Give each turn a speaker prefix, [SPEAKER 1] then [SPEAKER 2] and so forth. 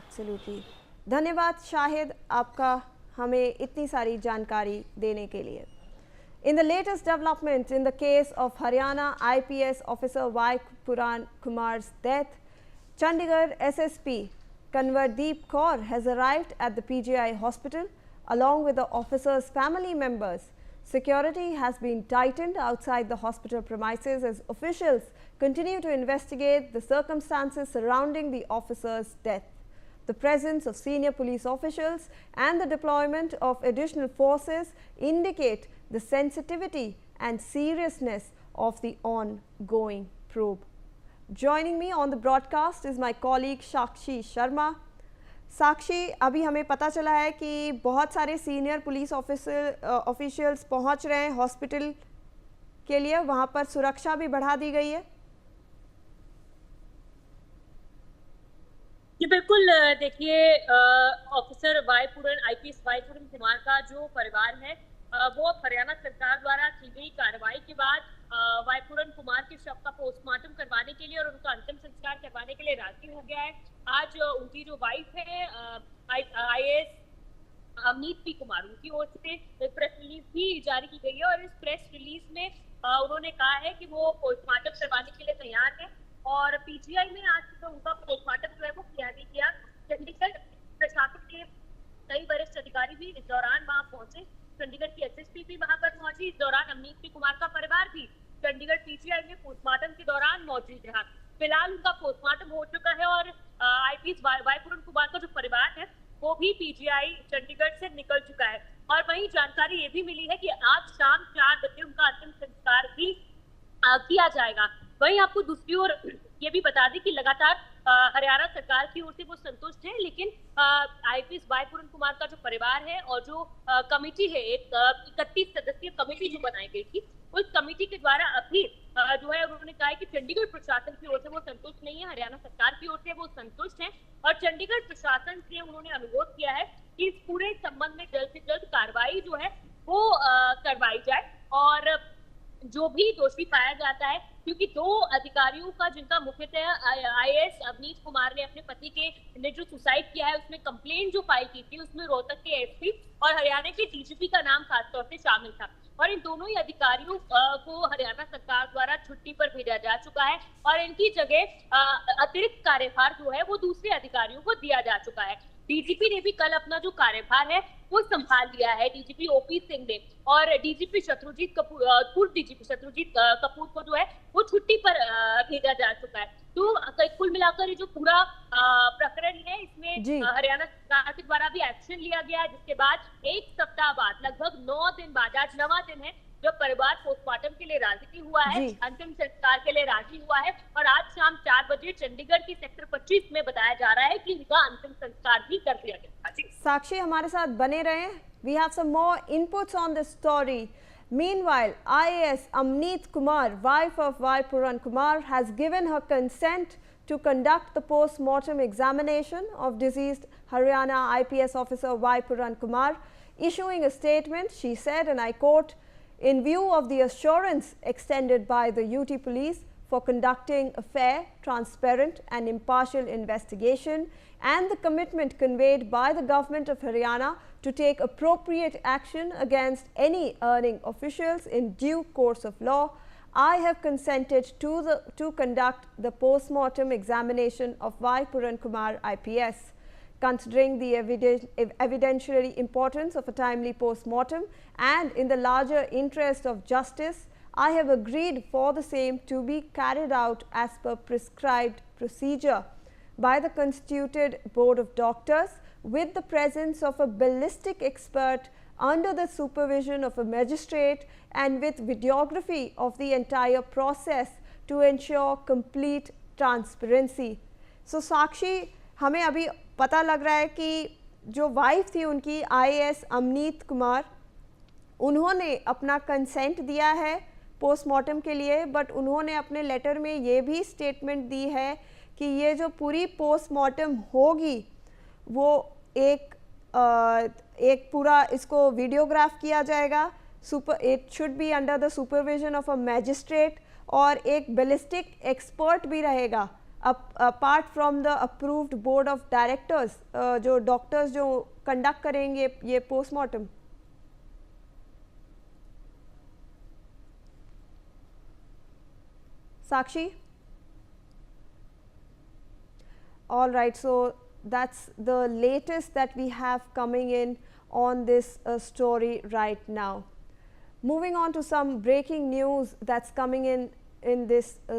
[SPEAKER 1] Absolutely. धन्यवाद शाहिद, आपका हमें इतनी सारी जानकारी देने के लिए। In the latest development in the case of Haryana IPS officer Y. Puran Kumar's death, Chandigarh SSP Kanwardeep Kaur has arrived at the PGI hospital along with the officer's family members. Security has been tightened outside the hospital premises as officials continue to investigate the circumstances surrounding the officer's death. The presence of senior police officials and the deployment of additional forces indicate the sensitivity and seriousness of the ongoing probe. Joining me on the broadcast is my colleague Sakshi Sharma. साक्षी, अभी हमें पता चला है कि बहुत सारे senior police officials पहुंच रहे हैं हॉस्पिटल के लिए, वहां पर सुरक्षा भी बढ़ा दी गई है।
[SPEAKER 2] जी बिल्कुल, देखिए ऑफिसर आईपीएस वाई पूरन कुमार का जो परिवार है वो हरियाणा सरकार द्वारा की गई कार्रवाई के बाद वाई पूरन कुमार के शव का पोस्टमार्टम करवाने के लिए और उनका अंतिम संस्कार करवाने के लिए राजी हो गया है। आज उनकी जो वाइफ है आईएएस अमनीत पी कुमार, उनकी ओर से प्रेस रिलीज भी जारी की गई है और इस प्रेस रिलीज में उन्होंने कहा है कि वो पोस्टमार्टम करवाने के लिए तैयार है और पीजीआई में आज तो उनका पोस्टमार्टम जो है वो किया नहीं गया। चंडीगढ़ प्रशासन के कई वरिष्ठ अधिकारी भी इस दौरान वहां पहुंचे, चंडीगढ़ की एसएसपी भी वहां पर पहुंची। इस दौरान अमनीत पी कुमार का परिवार भी चंडीगढ़ पीजीआई में पोस्टमार्टम के दौरान मौजूद रहा। फिलहाल उनका पोस्टमार्टम हो चुका है और आईपीएस वाई पूरन कुमार का जो परिवार है वो भी पीजीआई चंडीगढ़ से निकल चुका है। और वहीं जानकारी ये भी मिली है कि आज शाम 4 बजे उनका अंतिम संस्कार भी किया जाएगा। वहीं आपको दूसरी ओर ये भी बता दें कि लगातार हरियाणा सरकार की ओर से वो संतुष्ट है, लेकिन आईपीएस वाई पूरन कुमार का जो परिवार है और जो कमेटी है, एक 31 सदस्यीय कमेटी जो बनाई गई थी, उस कमेटी के द्वारा अभी जो है उन्होंने कहा है कि चंडीगढ़ प्रशासन की ओर से वो संतुष्ट नहीं है, हरियाणा सरकार की ओर से वो संतुष्ट है और चंडीगढ़ प्रशासन से उन्होंने अनुरोध किया है कि इस पूरे संबंध में जल्द से जल्द कार्रवाई जो है वो करवाई जाए और जो भी दोषी पाया जाता है, क्योंकि 2 अधिकारियों का जिनका मुख्यतः आईएएस अवनीत कुमार ने अपने पति के ने जो सुसाइड किया है उसमें कंप्लेंट जो फाइल की थी उसमें रोहतक के एसपी और हरियाणा के डीजीपी का नाम खासतौर से शामिल था और इन दोनों ही अधिकारियों को हरियाणा सरकार द्वारा छुट्टी पर भेजा जा चुका है और इनकी जगह अतिरिक्त कार्यभार जो है वो दूसरे अधिकारियों को दिया जा चुका है। डीजीपी ने भी कल अपना जो कार्यभार है वो संभाल लिया है, डीजीपी ओपी सिंह ने, और डीजीपी शत्रुजीत कपूर, पूर्व डीजीपी शत्रुजीत कपूर को जो है वो छुट्टी पर भेजा जा चुका है। तो कुल मिलाकर ये जो पूरा प्रकरण है इसमें हरियाणा सरकार के द्वारा भी एक्शन लिया गया, जिसके बाद 1 सप्ताह बाद, लगभग 9 दिन बाद, आज 9वां दिन है जब परिवार पोस्टमार्टम के लिए राजी हुआ है, अंतिम संस्कार के लिए राजी हुआ है और आज शाम 4 बजे चंडीगढ़ की सेक्टर 25 में बताया जा रहा है कि इनका अंतिम संस्कार भी कर दिया गया।
[SPEAKER 1] साक्षी, हमारे साथ बने रहे। We have some more inputs on this story. Meanwhile, IAS Amneet Kumar, wife of Y. Puran Kumar, has given her consent to conduct the post-mortem examination of deceased Haryana IPS officer Y. Puran Kumar. Issuing a statement, she said, and I quote, "In view of the assurance extended by the UT police for conducting a fair, transparent and impartial investigation and the commitment conveyed by the government of Haryana to take appropriate action against any earning officials in due course of law, I have consented to conduct the post-mortem examination of Y. Puran Kumar IPS. Considering the evidentiary importance of a timely post-mortem and in the larger interest of justice, I have agreed for the same to be carried out as per prescribed procedure by the constituted board of doctors with the presence of a ballistic expert under the supervision of a magistrate and with videography of the entire process to ensure complete transparency." So साक्षी, हमें अभी पता लग रहा है कि जो wife थी उनकी आईएएस अमनीत कुमार, उन्होंने अपना कंसेंट दिया है पोस्टमार्टम के लिए, बट उन्होंने अपने लेटर में ये भी स्टेटमेंट दी है कि ये जो पूरी पोस्टमार्टम होगी वो एक पूरा इसको वीडियोग्राफ किया जाएगा, it should be under the supervision of a magistrate और एक बैलिस्टिक एक्सपर्ट भी रहेगा apart from the approved board of directors, जो doctors जो conduct करेंगे ये postmortem? Sakshi? All right, so that's the latest that we have coming in on this story right now. Moving on to some breaking news that's coming in this